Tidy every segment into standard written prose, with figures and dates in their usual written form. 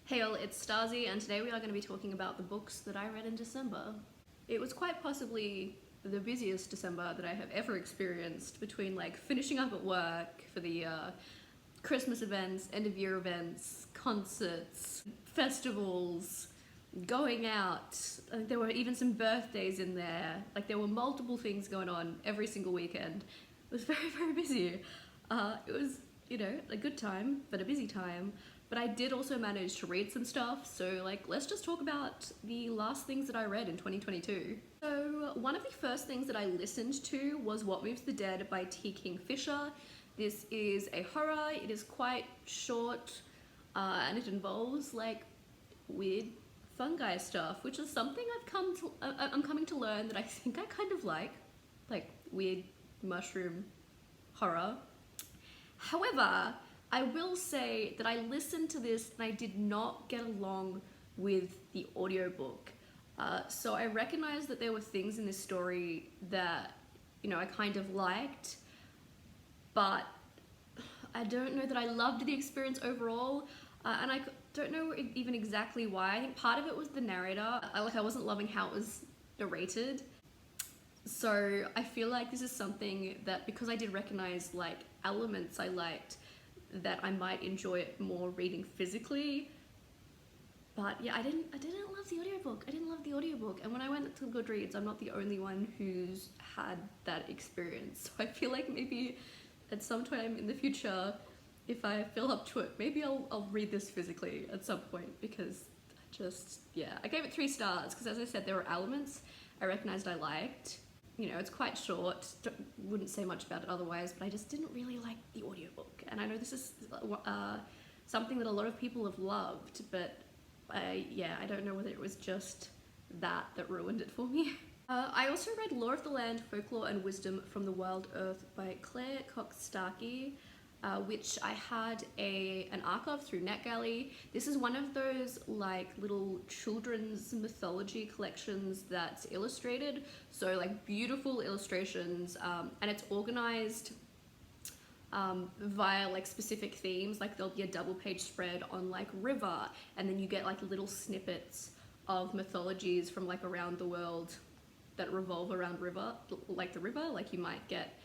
Hey all, it's Starzy, and today we are going to be talking about the books that I read in December. It was quite possibly the busiest December that I have ever experienced, between like finishing up at work for the year, Christmas events, end of year events, concerts, festivals, going out. I think there were even some birthdays in there. Like there were multiple things going on every single weekend. It was very, very busy. It was, a good time, but a busy time. But I did also manage to read some stuff, so let's just talk about the last things that I read in 2022. So one of the first things that I listened to was What Moves the Dead by Kingfisher. This is a horror. It is quite short, and it involves weird fungi stuff, which is something I'm coming to learn that I think I kind of like weird mushroom horror. However, I will say that I listened to this and I did not get along with the audiobook. So I recognized that there were things in this story that, I kind of liked, but I don't know that I loved the experience overall. And I don't know even exactly why. I think part of it was the narrator. I wasn't loving how it was narrated. So I feel like this is something that, because I did recognize elements I liked, that I might enjoy it more reading physically. But yeah, I didn't love the audiobook. I didn't love the audiobook. And when I went to Goodreads, I'm not the only one who's had that experience. So I feel like maybe at some time in the future, if I feel up to it, maybe I'll read this physically at some point, because I gave it 3 stars because, as I said, there were elements I recognized I liked. It's quite short, wouldn't say much about it otherwise, but I just didn't really like the audiobook. And I know this is something that a lot of people have loved, but I don't know whether it was just that ruined it for me. I also read Lore of the Land, Folklore and Wisdom from the Wild Earth by Claire Cock-Starkey, which I had an arc of through NetGalley. This is one of those little children's mythology collections that's illustrated, so beautiful illustrations, and it's organized via specific themes. There'll be a double page spread on river, and then you get little snippets of mythologies from around the world that revolve around river, the river. You might get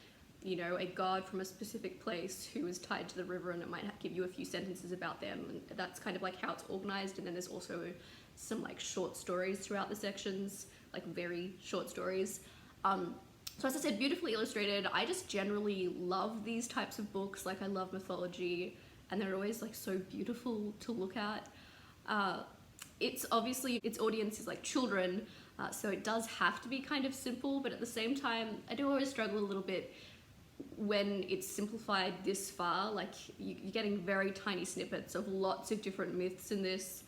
a god from a specific place who is tied to the river, and it might give you a few sentences about them, and that's kind of how it's organized. And then there's also some short stories throughout the sections, very short stories. So as I said, beautifully illustrated. I just generally love these types of books. I love mythology, and they're always so beautiful to look at. It's obviously, its audience is children, so it does have to be kind of simple, but at the same time, I do always struggle a little bit when it's simplified this far. You're getting very tiny snippets of lots of different myths in this,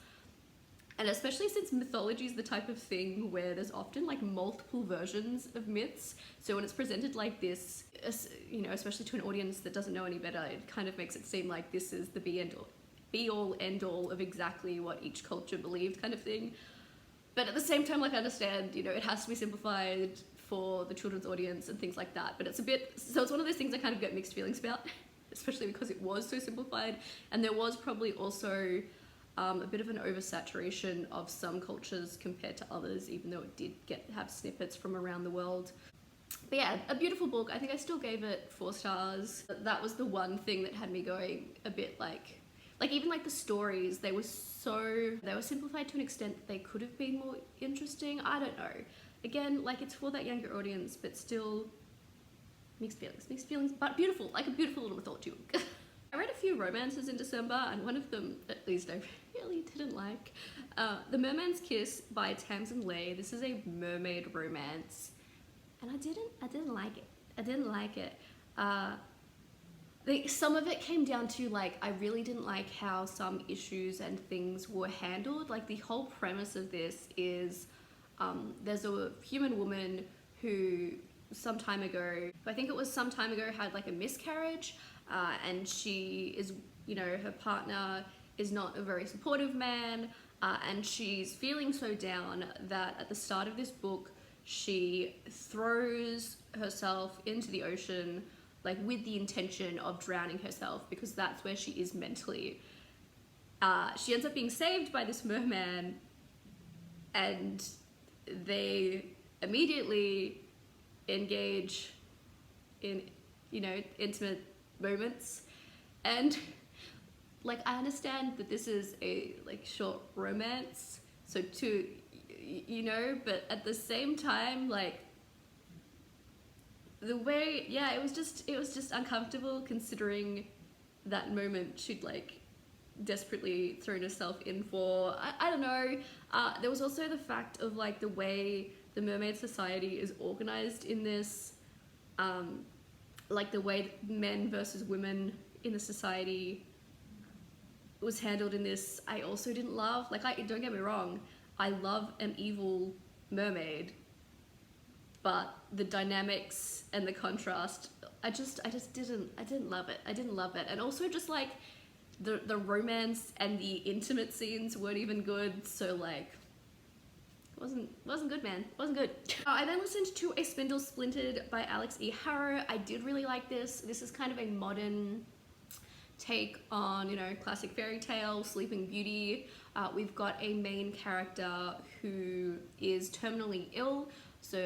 and especially since mythology is the type of thing where there's often multiple versions of myths, so when it's presented like this, especially to an audience that doesn't know any better, it kind of makes it seem like this is the be all end all of exactly what each culture believed, kind of thing. But at the same time, I understand, it has to be simplified for the children's audience and things like that, but it's one of those things I kind of get mixed feelings about, especially because it was so simplified, and there was probably also a bit of an oversaturation of some cultures compared to others, even though it did have snippets from around the world. But yeah, a beautiful book. I think I still gave it 4 stars. That was the one thing that had me going a bit even the stories, they were simplified to an extent that they could have been more interesting. I don't know. Again, it's for that younger audience, but still mixed feelings, but beautiful, a beautiful little mythology book. I read a few romances in December, and one of them, at least, I really didn't like. The Mermaids Kiss by Tamsin. This is a mermaid romance, and I didn't like it. I didn't like it. Some of it came down to I really didn't like how some issues and things were handled. The whole premise of this is there's a human woman who some time ago had a miscarriage, and she is, her partner is not a very supportive man, and she's feeling so down that at the start of this book she throws herself into the ocean with the intention of drowning herself, because that's where she is mentally. She ends up being saved by this merman, and they immediately engage in, you know, intimate moments. And like, I understand that this is a like short romance, so to, you know, but at the same time, like, the way, yeah, it was just uncomfortable, considering that moment she'd like desperately thrown herself in for. I don't know. There was also the fact of like the way the mermaid society is organized in this, like the way men versus women in the society was handled in this. I also didn't love. Like, don't get me wrong, I love an evil mermaid, but the dynamics and the contrast, I didn't love it. I didn't love it. And also just like the romance and the intimate scenes weren't even good, so like, wasn't good, man. Wasn't good. I then listened to a Spindle Splintered by Alix E. Harrow. I did really like this. This is kind of a modern take on, you know, classic fairy tale, Sleeping Beauty. We've got a main character who is terminally ill, so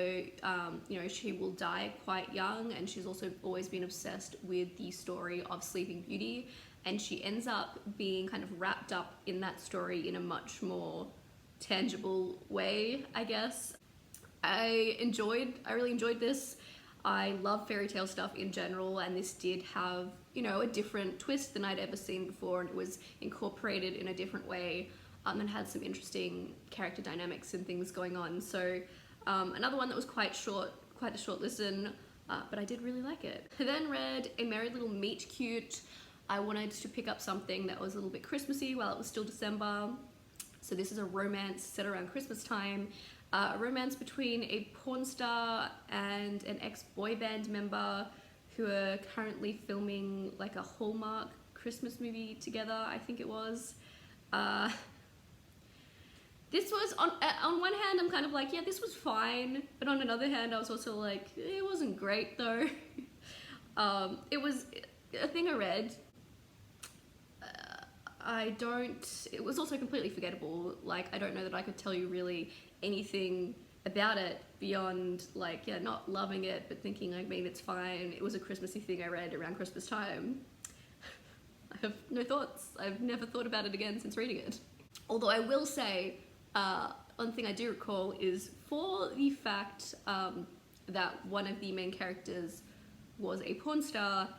you know, she will die quite young, and she's also always been obsessed with the story of Sleeping Beauty, and she ends up being kind of wrapped up in that story in a much more tangible way, I guess. I really enjoyed this. I love fairy tale stuff in general, and this did have, you know, a different twist than I'd ever seen before, and it was incorporated in a different way, and had some interesting character dynamics and things going on. So another one that was quite a short listen, but I did really like it. I then read A Merry Little Meet Cute. I wanted to pick up something that was a little bit Christmassy while it was still December. So this is a romance set around Christmas time. A romance between a porn star and an ex-boy band member who are currently filming like a Hallmark Christmas movie together, I think it was. This was, on one hand, I'm kind of like, yeah, this was fine. But on another hand, I was also like, it wasn't great though. It was a thing I read. It was also completely forgettable. Like, I don't know that I could tell you really anything about it beyond like, yeah, not loving it, but thinking, I mean, it's fine. It was a Christmassy thing I read around Christmas time. I have no thoughts. I've never thought about it again since reading it. Although I will say, one thing I do recall is, for the fact that one of the main characters was a porn star,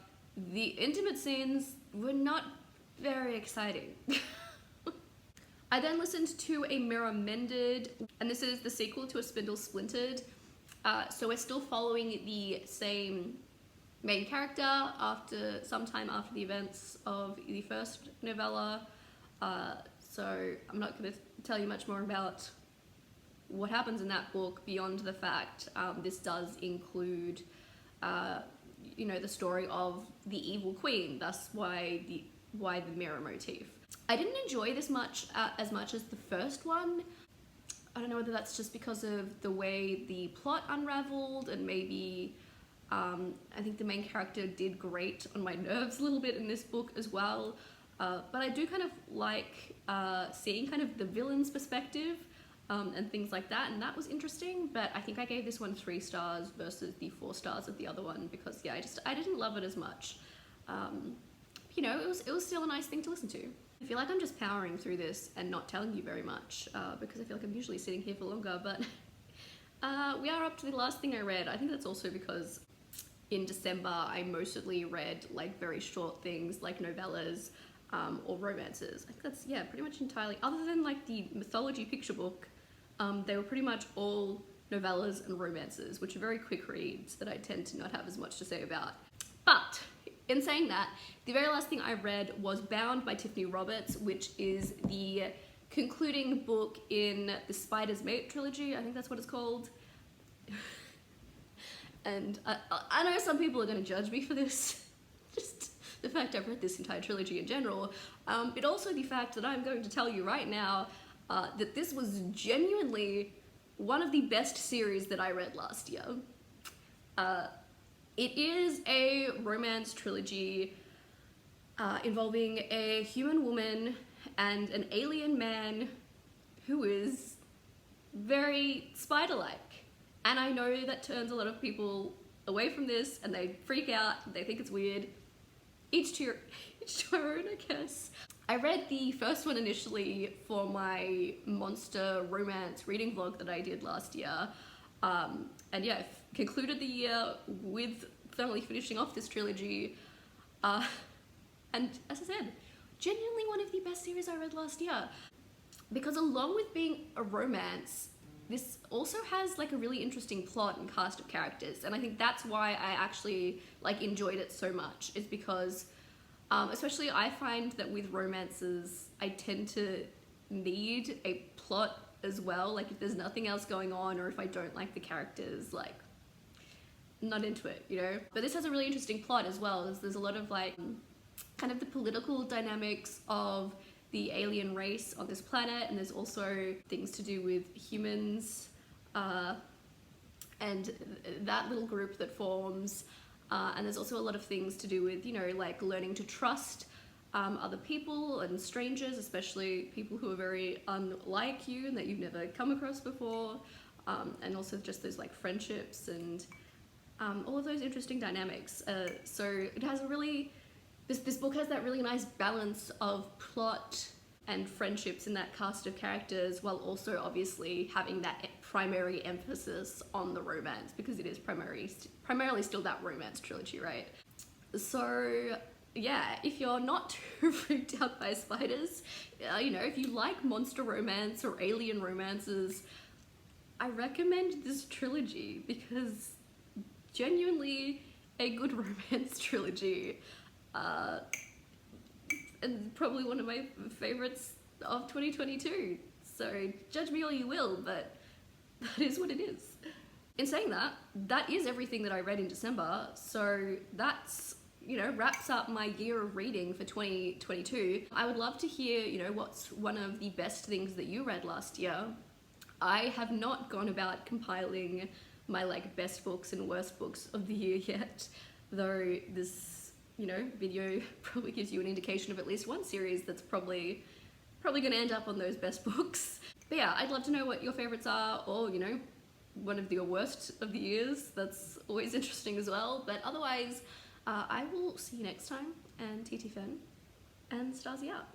the intimate scenes were not very exciting. I then listened to a Mirror Mended, and this is the sequel to a Spindle Splintered. So we're still following the same main character sometime after the events of the first novella. So I'm not going to tell you much more about what happens in that book beyond the fact this does include, you know, the story of the evil queen, thus why the mirror motif. I didn't enjoy this as much as the first one. I don't know whether that's just because of the way the plot unraveled, and maybe I think the main character did grate on my nerves a little bit in this book as well. But I do kind of like seeing kind of the villain's perspective and things like that, and that was interesting. But I think I gave this one 3 stars versus the 4 stars of the other one, because yeah, I didn't love it as much. You know, it was still a nice thing to listen to. I feel like I'm just powering through this and not telling you very much, because I feel like I'm usually sitting here for longer, but we are up to the last thing I read. I think that's also because in December I mostly read like very short things like novellas or romances. I think that's, yeah, pretty much entirely, other than like the mythology picture book, they were pretty much all novellas and romances, which are very quick reads that I tend to not have as much to say about. But in saying that, the very last thing I read was Bound by Tiffany Roberts, which is the concluding book in the Spider's Mate trilogy. I think that's what it's called. And I know some people are going to judge me for this, just the fact I've read this entire trilogy in general, but also the fact that I'm going to tell you right now that this was genuinely one of the best series that I read last year. It is a romance trilogy involving a human woman and an alien man who is very spider-like. And I know that turns a lot of people away from this and they freak out, they think it's weird. Each to our own, I guess. I read the first one initially for my monster romance reading vlog that I did last year. And yeah, concluded the year with finally finishing off this trilogy. And as I said, genuinely one of the best series I read last year. Because along with being a romance, this also has like a really interesting plot and cast of characters. And I think that's why I actually like enjoyed it so much, is because especially I find that with romances, I tend to need a plot as well. Like if there's nothing else going on, or if I don't like the characters, like I'm not into it, you know? But this has a really interesting plot as well. There's a lot of like kind of the political dynamics of the alien race on this planet, and there's also things to do with humans and that little group that forms. And there's also a lot of things to do with, you know, like learning to trust other people and strangers, especially people who are very unlike you and that you've never come across before. And also just those like friendships and all of those interesting dynamics. So it has a really, this book has that really nice balance of plot and friendships in that cast of characters, while also obviously having that primary emphasis on the romance, because it is primarily still that romance trilogy, right? So yeah, if you're not too freaked out by spiders, you know, if you like monster romance or alien romances, I recommend this trilogy, because genuinely a good romance trilogy. And probably one of my favorites of 2022. So judge me all you will, but that is what it is. In saying that, that is everything that I read in December. So that's, you know, wraps up my year of reading for 2022. I would love to hear, you know, what's one of the best things that you read last year. I have not gone about compiling my like best books and worst books of the year yet, though this, you know, video probably gives you an indication of at least one series that's probably gonna end up on those best books. But yeah, I'd love to know what your favorites are, or, you know, one of your worst of the years. That's always interesting as well. But otherwise, I will see you next time, and TT Fen, and Starzy out.